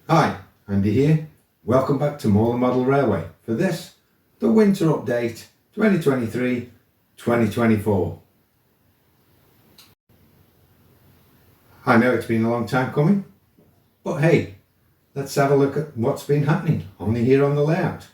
Hi, Andy here. Welcome back to Moorland Model Railway for this, the winter update 2023-2024. I know it's been a long time coming, but hey, let's have a look at what's been happening only here on the layout.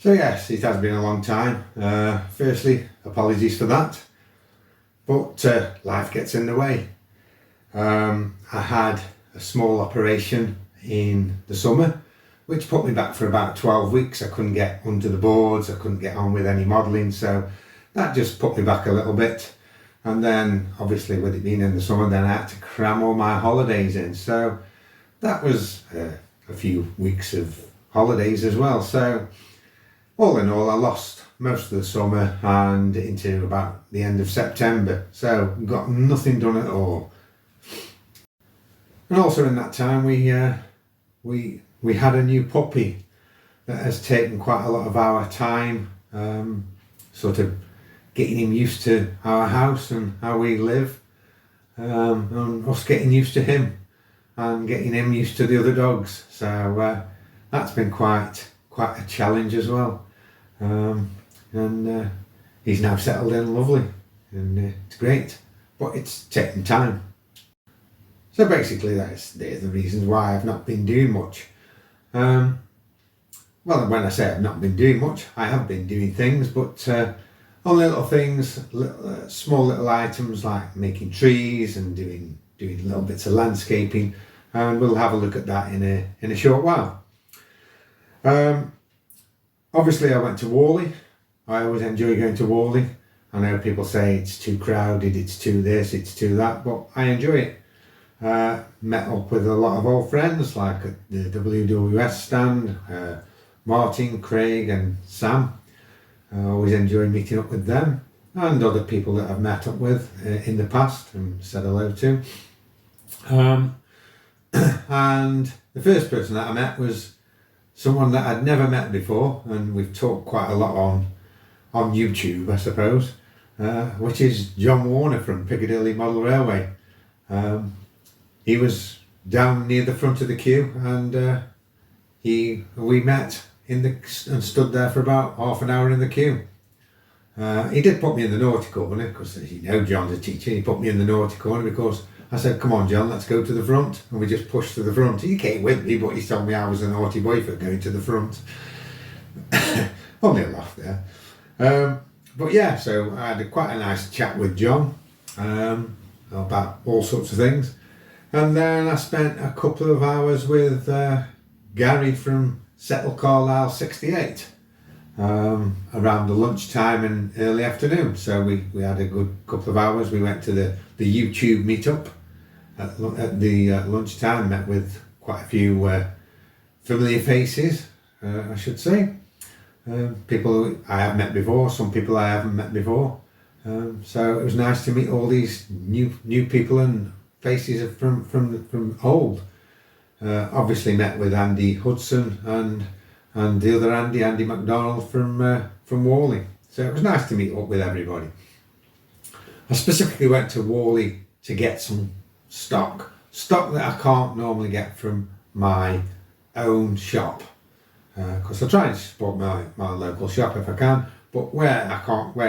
So yes, it has been a long time. Firstly, apologies for that, but life gets in the way. I had a small operation in the summer, which put me back for about 12 weeks. I couldn't get under the boards, I couldn't get on with any modelling, so that just put me back a little bit. And then obviously with it being in the summer, then I had to cram all my holidays in. So that was a few weeks of holidays as well. So all in all, I lost most of the summer and into about the end of September, so got nothing done at all. And also in that time, we had a new puppy that has taken quite a lot of our time, sort of getting him used to our house and how we live, and us getting used to him and getting him used to the other dogs. So that's been quite a challenge as well. And he's now settled in lovely, and it's great, but it's taking time. So basically they're the reasons why I've not been doing much. Well, when I say I've not been doing much, I have been doing things, but only little things, small little items like making trees and doing little bits of landscaping, and we'll have a look at that in a short while. Obviously I went to Worley. I always enjoy going to Worley. I know people say it's too crowded, it's too this, it's too that, but I enjoy it. Met up with a lot of old friends like at the WWS stand, Martin, Craig and Sam. I always enjoy meeting up with them and other people that I've met up with in the past and said hello to. And the first person that I met was someone that I'd never met before, and we've talked quite a lot on YouTube, I suppose, which is John Warner from Piccadilly Model Railway. He was down near the front of the queue, and we met and stood there for about half an hour in the queue. He did put me in the naughty corner, because as you know, John's a teacher. He put me in the naughty corner because I said, "Come on, John, let's go to the front." And we just pushed to the front. He came with me, but he told me I was a naughty boy for going to the front. Only a laugh there. But yeah, so I had quite a nice chat with John about all sorts of things. And then I spent a couple of hours with Gary from Settle Carlisle 68 around the lunchtime and early afternoon. So we had a good couple of hours. We went to the YouTube meetup at the lunchtime, met with quite a few familiar faces, I should say. People I have met before, some people I haven't met before. So it was nice to meet all these new people and faces from old. Obviously met with Andy Hudson and the other Andy McDonald from Worley. So it was nice to meet up with everybody. I specifically went to Worley to get some stock that I can't normally get from my own shop, because I try and support my local shop if I can, but where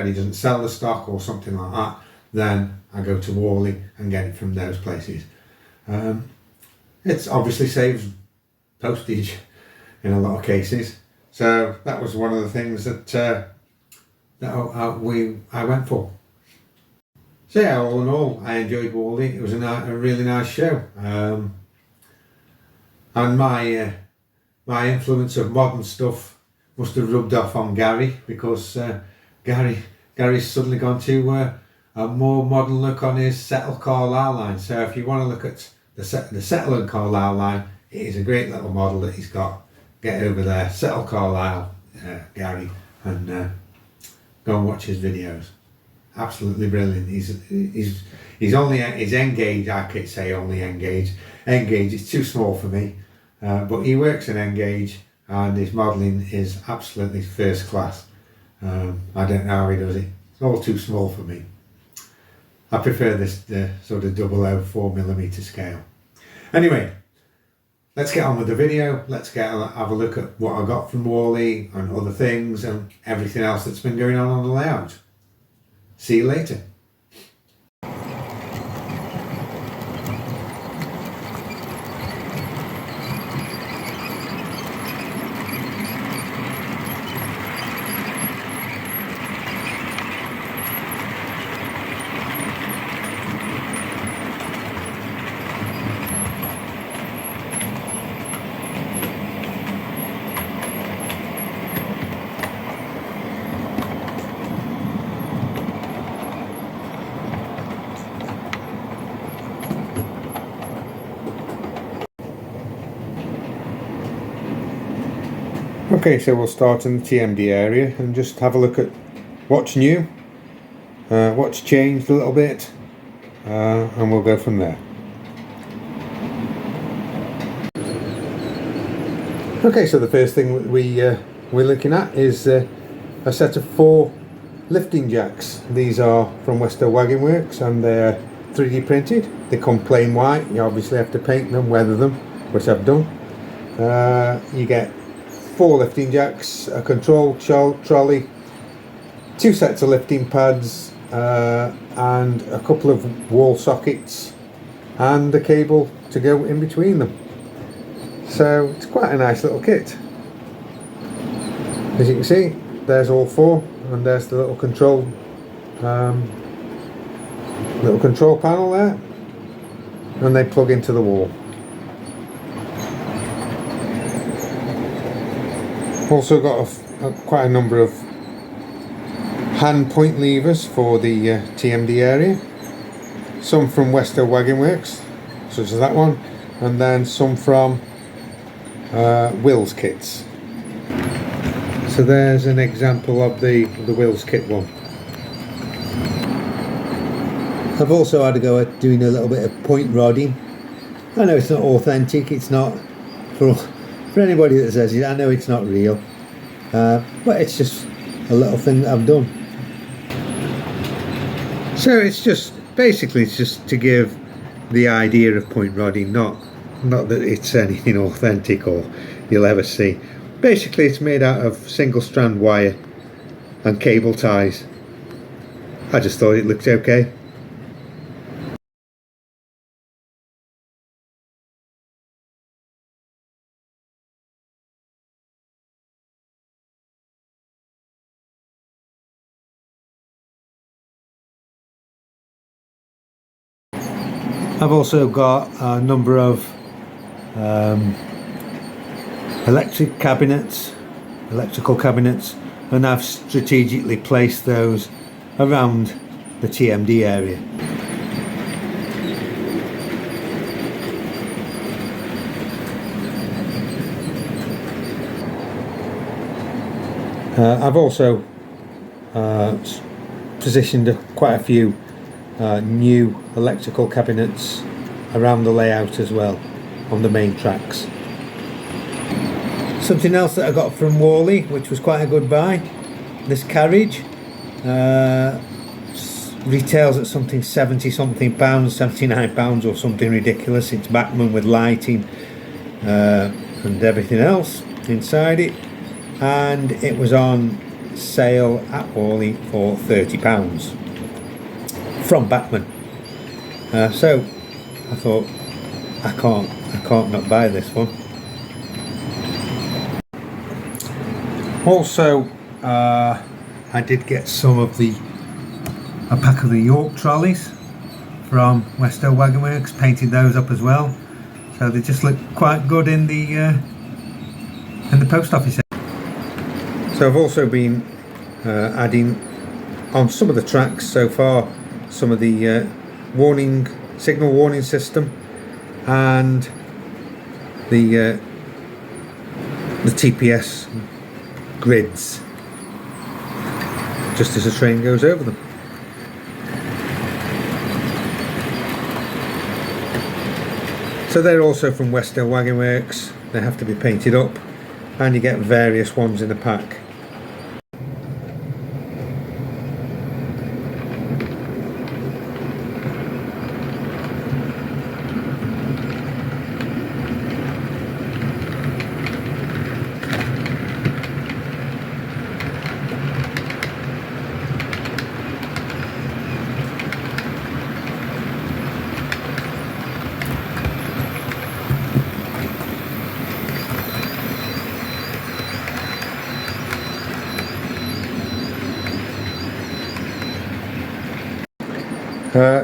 he doesn't sell the stock or something like that, then I go to Worley and get it from those places. It obviously saves postage in a lot of cases, so that was one of the things that I went for. So yeah, all in all, I enjoyed Worley. It was a really nice show, and my influence of modern stuff must have rubbed off on Gary, because Gary's suddenly gone to a more modern look on his Settle Carlisle line. So if you want to look at the Settle and Carlisle line, it is a great little model that he's got. Get over there, Settle Carlisle, Gary, and go and watch his videos. Absolutely brilliant. He's Engage. I could say only Engage. Engage is too small for me, but he works in Engage, and his modelling is absolutely first class. I don't know how he does it. It's all too small for me. I prefer the sort of 004mm scale. Anyway, let's get on with the video. Let's have a look at what I got from Wally and other things and everything else that's been going on the layout. See you later. Okay, so we'll start in the TMD area and just have a look at what's new, what's changed a little bit, and we'll go from there. Okay, so the first thing we're looking at is a set of 4 lifting jacks. These are from Westow Wagon Works, and they're 3D printed. They come plain white. You obviously have to paint them, weather them, which I've done. You get 4 lifting jacks, a control trolley, 2 sets of lifting pads, and a couple of wall sockets, and a cable to go in between them. So it's quite a nice little kit. As you can see, there's all 4, and there's the little control panel there, and they plug into the wall. Also got quite a number of hand point levers for the TMD area. Some from Westow Wagon Works, such as that one, and then some from Will's kits. So there's an example of the Will's kit one. I've also had a go at doing a little bit of point rodding. I know it's not authentic, it's not for anybody that says it, I know it's not real, but it's just a little thing that I've done. So it's just to give the idea of point rodding, not that it's anything authentic or you'll ever see. Basically it's made out of single strand wire and cable ties. I just thought it looked okay. I've also got a number of electrical cabinets, and I've strategically placed those around the TMD area. I've also positioned quite a few new electrical cabinets around the layout as well on the main tracks. Something else that I got from Wally, which was quite a good buy, this carriage retails at something 70 something pounds, 79 pounds or something ridiculous. It's Bachmann with lighting and everything else inside it, and it was on sale at Wally for £30 from Bachmann. So I thought I can't not buy this one. Also I did get a pack of the York trolleys from Westow Wagon Works, painted those up as well, so they just look quite good in the post office. So I've also been adding on some of the tracks so far some of the signal warning system and the TPS grids, just as the train goes over them. So they're also from Westdale Wagon Works. They have to be painted up, and you get various ones in the pack.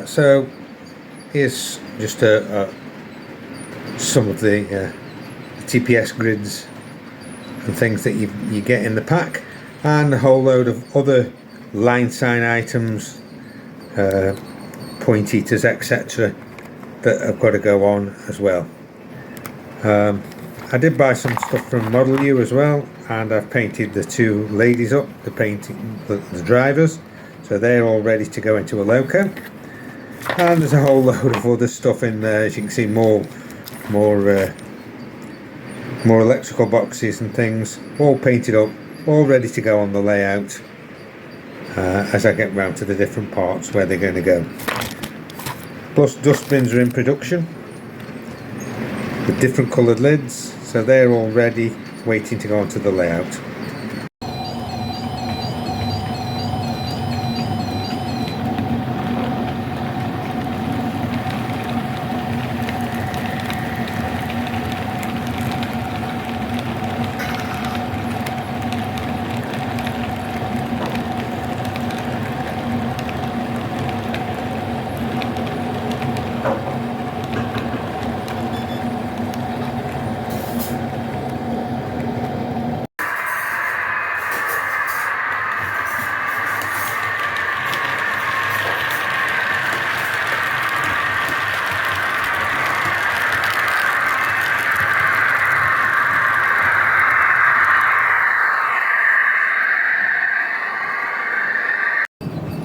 So here's just some of the TPS grids and things that you get in the pack, and a whole load of other line sign items, point eaters, etc., that have got to go on as well. I did buy some stuff from Model U as well, and I've painted the two ladies up, the drivers, so they're all ready to go into a loco. And there's a whole load of other stuff in there, as you can see, more electrical boxes and things, all painted up, all ready to go on the layout as I get round to the different parts where they're going to go. Plus dustbins are in production with different coloured lids, so they're all ready, waiting to go onto the layout.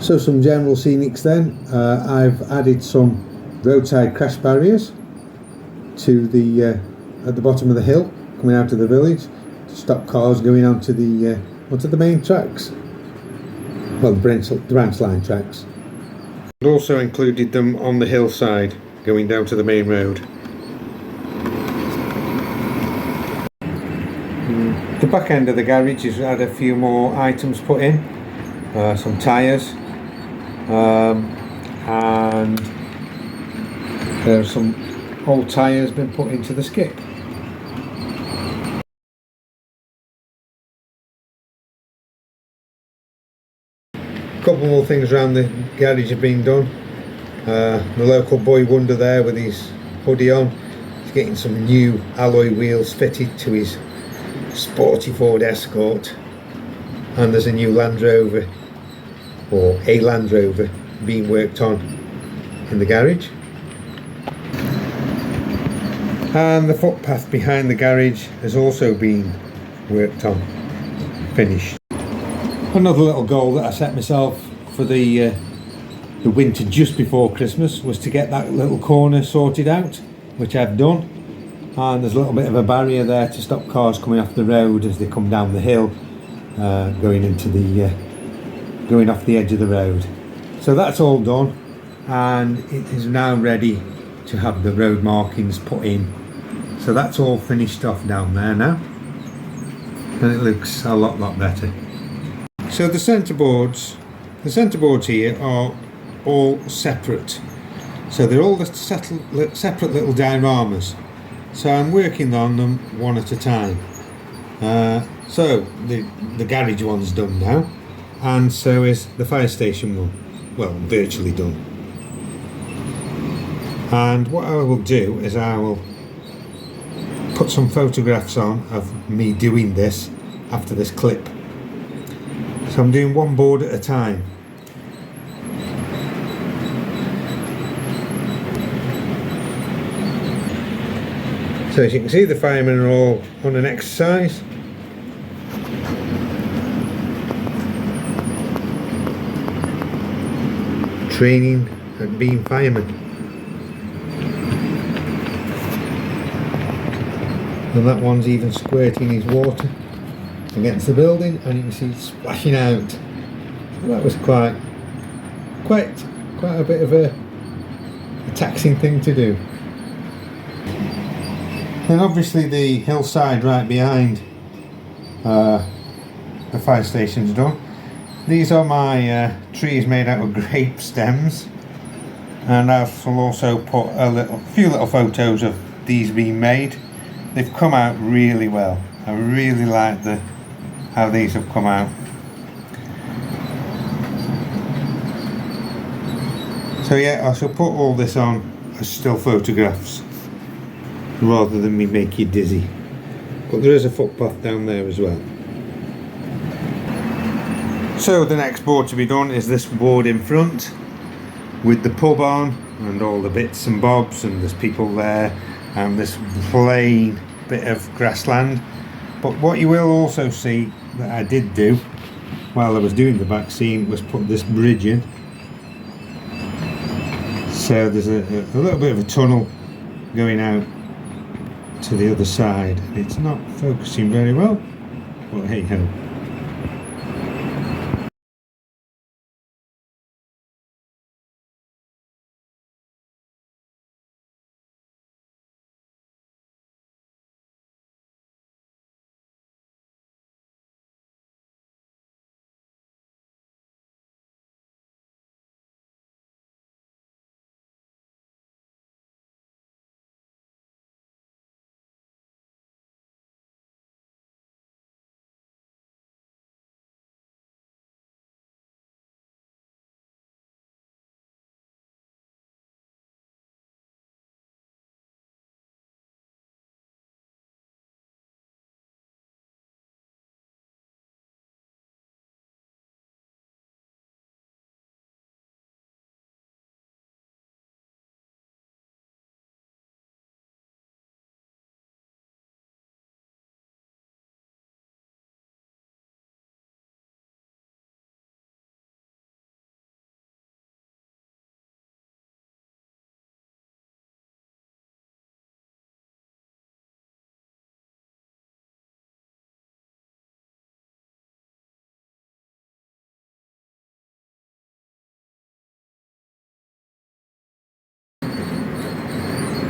So some general scenics then. I've added some roadside crash barriers to the at the bottom of the hill coming out of the village to stop cars going onto the main tracks, well, the branch line tracks. And also included them on the hillside going down to the main road. The back end of the garage has had a few more items put in, some tyres, and there's some old tyres been put into the skip. A couple more things around the garage have been done. The local boy wonder there with his hoodie on, he's getting some new alloy wheels fitted to his sporty Ford Escort, and there's a new Land Rover, or a Land Rover, being worked on in the garage. And the footpath behind the garage has also been worked on, finished. Another little goal that I set myself for the winter just before Christmas was to get that little corner sorted out, which I've done. And there's a little bit of a barrier there to stop cars coming off the road as they come down the hill, going off the edge of the road. So that's all done, and it is now ready to have the road markings put in. So that's all finished off down there now, and it looks a lot better. So the centre boards here are all separate, so they're all the separate little dioramas. So I'm working on them one at a time. So the garage one's done now, and so is the fire station one. Well, virtually done. And what I will do is I will put some photographs on of me doing this after this clip So I'm doing one board at a time. So as you can see, the firemen are all on an exercise. Training at being firemen. And that one's even squirting his water against the building, and you can see it splashing out. So that was quite a bit of a taxing thing to do. And obviously the hillside right behind the fire station's done. These are my trees made out of grape stems, and I've also put a few little photos of these being made. They've come out really well. I really like how these have come out. So yeah, I shall put all this on as still photographs rather than me make you dizzy. But there is a footpath down there as well. So the next board to be done is this board in front with the pub on and all the bits and bobs, and there's people there and this plain bit of grassland. But what you will also see that I did do while I was doing the back scene was put this bridge in. So there's a little bit of a tunnel going out to the other side. It's not focusing very well, but hey ho.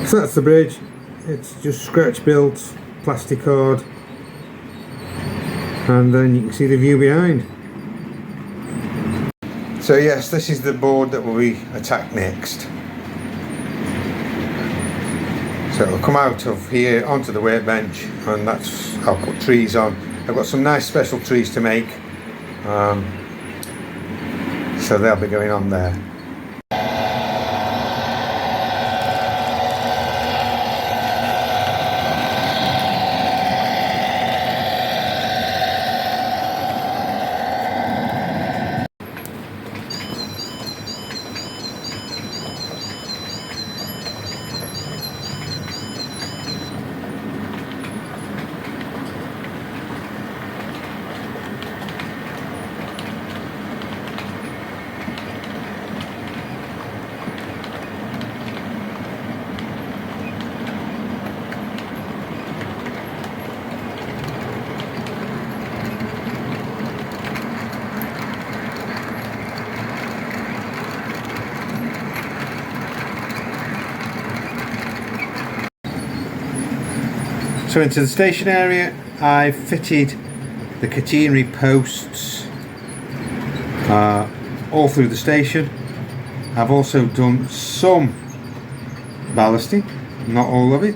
So that's the bridge. It's just scratch built, plasticard, and then you can see the view behind. So yes, this is the board that will be attacked next. So it'll come out of here onto the workbench, and I'll put trees on. I've got some nice special trees to make, so they'll be going on there. So into the station area, I've fitted the catenary posts all through the station. I've also done some ballasting, not all of it.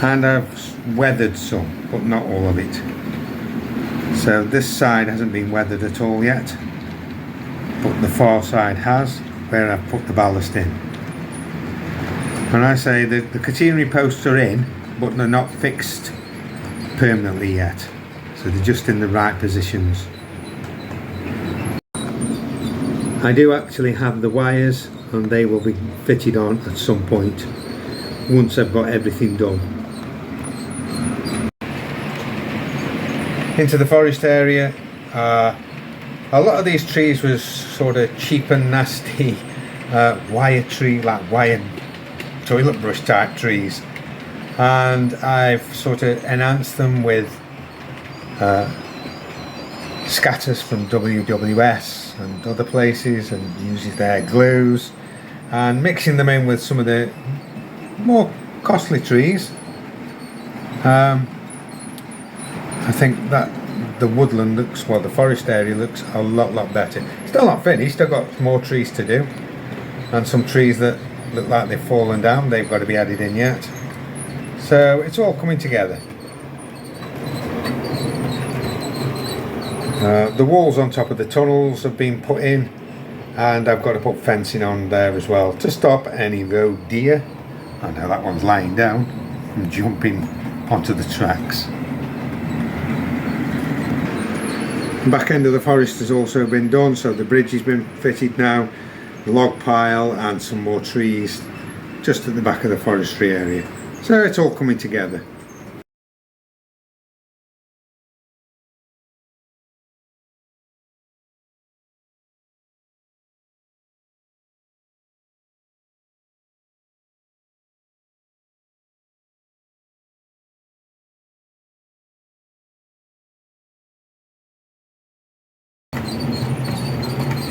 And I've weathered some, but not all of it. So this side hasn't been weathered at all yet, but the far side has, where I've put the ballast in. When I say that the catenary posts are in, but they're not fixed permanently yet, so they're just in the right positions. I do actually have the wires, and they will be fitted on at some point once I've got everything done. Into the forest area, a lot of these trees was sort of cheap and nasty wire tree, like wire toilet brush type trees, and I've sort of enhanced them with scatters from WWS and other places, and uses their glues, and mixing them in with some of the more costly trees. I think that the woodland looks, well, the forest area looks a lot better. Still not finished, I've got more trees to do, and some trees that look like they've fallen down, they've got to be added in yet. So it's all coming together. The walls on top of the tunnels have been put in, and I've got to put fencing on there as well to stop any road deer. I know that one's lying down and jumping onto the tracks. The back end of the forest has also been done, so the bridge has been fitted now, the log pile and some more trees just at the back of the forestry area. So it's all coming together.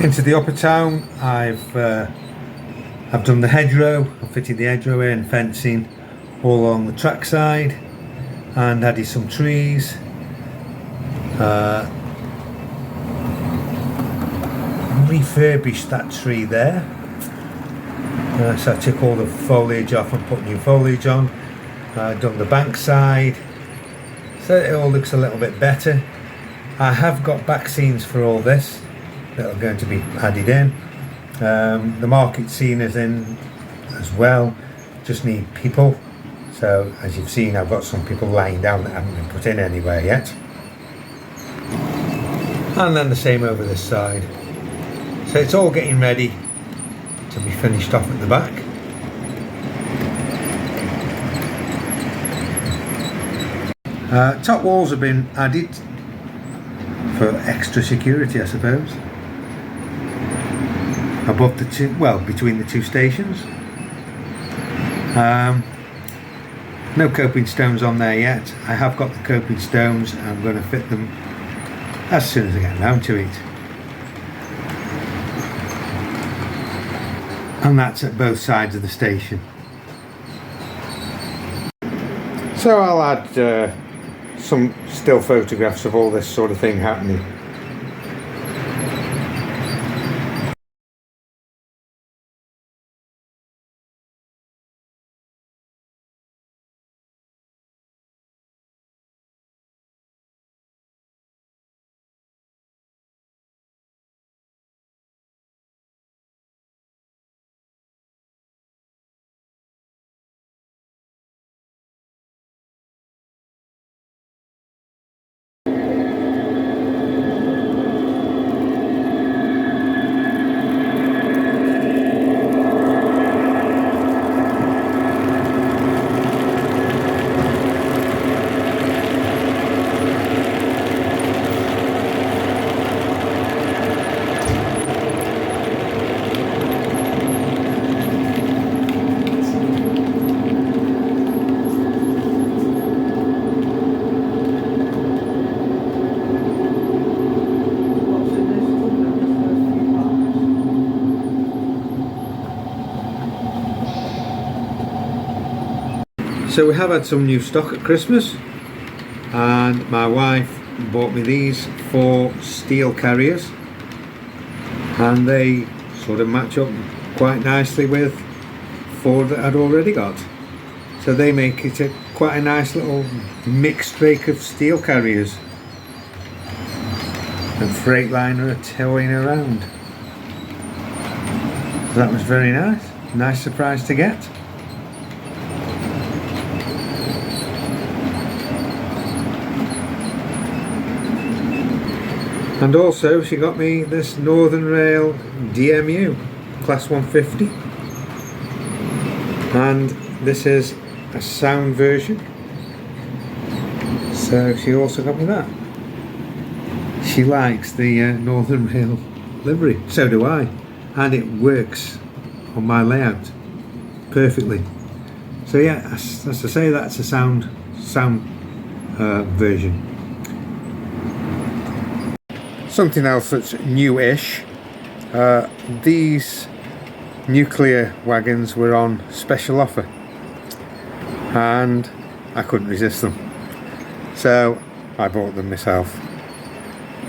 Into the upper town, I've done the hedgerow. I've fitted the hedgerow in, fencing all along the trackside, and added some trees. Refurbished that tree there. So I took all the foliage off and put new foliage on. Done the bank side, so it all looks a little bit better. I have got back scenes for all this that are going to be added in. The market scene is in as well, just need people. So as you've seen, I've got some people lying down that haven't been put in anywhere yet. And then the same over this side. So it's all getting ready to be finished off at the back. Top walls have been added for extra security, I suppose. Above the two, well, between the two stations. No coping stones on there yet. I have got the coping stones. I'm going to fit them as soon as I get round to it. And that's at both sides of the station. So I'll add some still photographs of all this sort of thing happening. So we have had some new stock at Christmas, and my wife bought me these 4 steel carriers, and they sort of match up quite nicely with 4 that I'd already got. So they make it quite a nice little mixed rake of steel carriers and Freightliner are towing around. That was very nice. Nice surprise to get. And also she got me this Northern Rail DMU Class 150. And this is a sound version. So she also got me that. She likes the Northern Rail livery. So do I. And it works on my layout perfectly. So yeah, as I say, that's a sound version. Something else that's new-ish. These nuclear wagons were on special offer, and I couldn't resist them. So I bought them myself.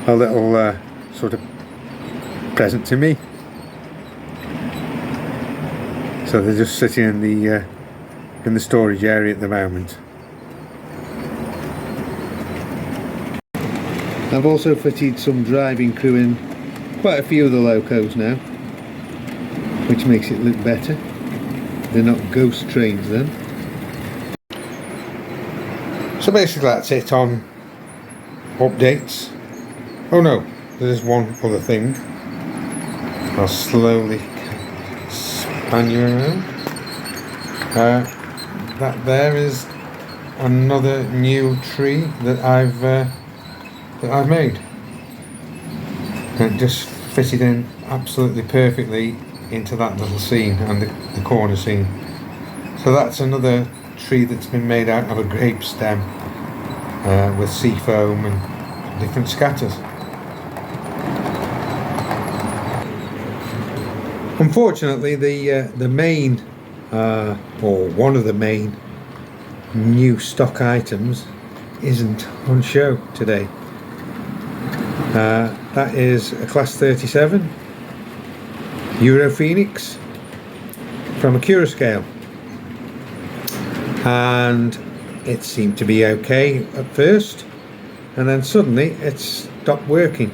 A little sort of present to me. So they're just sitting in the storage area at the moment. I've also fitted some driving crew in quite a few of the locos now, which makes it look better. They're not ghost trains then. So basically that's it on updates. Oh no, there's one other thing. I'll slowly span you around. That there is another new tree that I've made. And it just fitted in absolutely perfectly into that little scene and the corner scene. So that's another tree that's been made out of a grape stem with sea foam and different scatters. Unfortunately, the main or one of the main new stock items isn't on show today. That is a Class 37 Euro Phoenix from a Curoscale, and it seemed to be okay at first, and then suddenly it stopped working.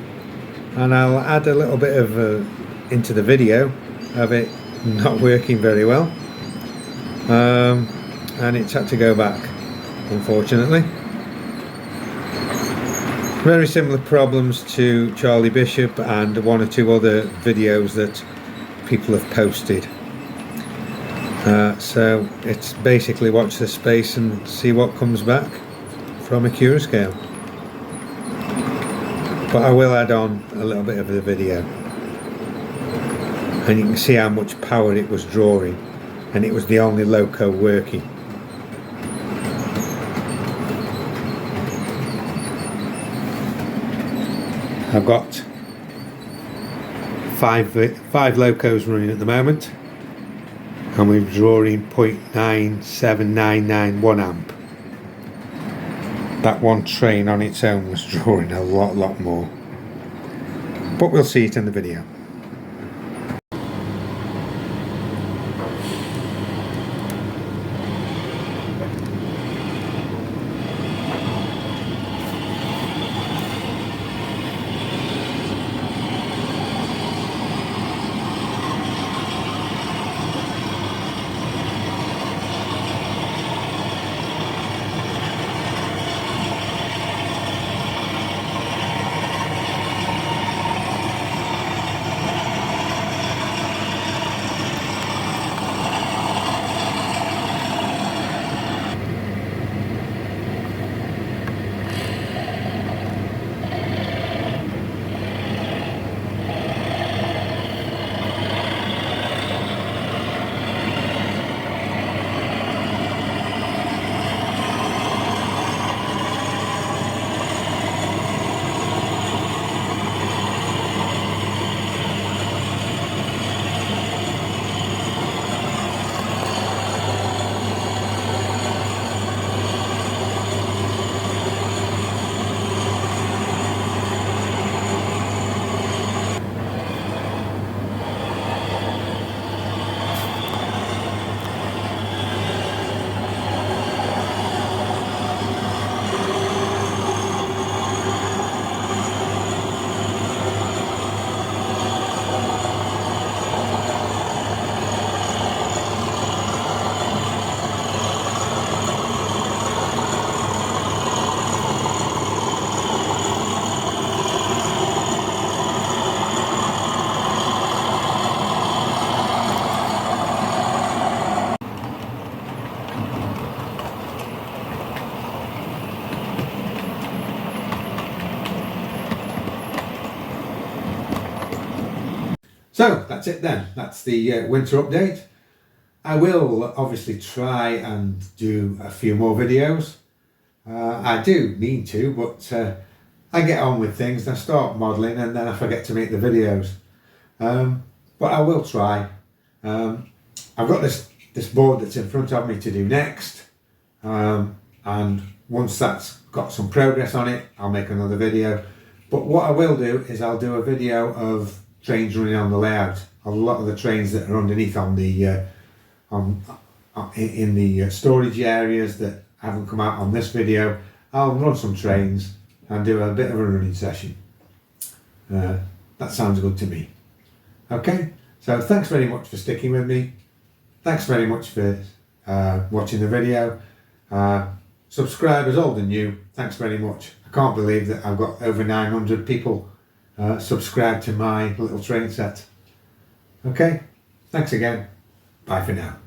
And I'll add a little bit of into the video of it not working very well, and it's had to go back, unfortunately. Very similar problems to Charlie Bishop and one or two other videos that people have posted. So it's basically watch this space and see what comes back from a Curoscale. But I will add on a little bit of the video, and you can see how much power it was drawing, and it was the only loco working. I've got five locos running at the moment, and we're drawing 0.97991 amp. That one train on its own was drawing a lot more, but we'll see it in the video. So that's it then. That's the winter update. I will obviously try and do a few more videos. I do need to, but I get on with things. I start modelling and then I forget to make the videos. But I will try. I've got this board that's in front of me to do next. And once that's got some progress on it, I'll make another video. But what I will do is I'll do a video of trains running on the layout. A lot of the trains that are underneath on the in the storage areas that haven't come out on this video, I'll run some trains and do a bit of a running session. That sounds good to me. Okay, so thanks very much for sticking with me. Thanks very much for watching the video. Subscribers old and new, thanks very much. I can't believe that I've got over 900 people subscribed to my little train set. Okay, thanks again. Bye for now.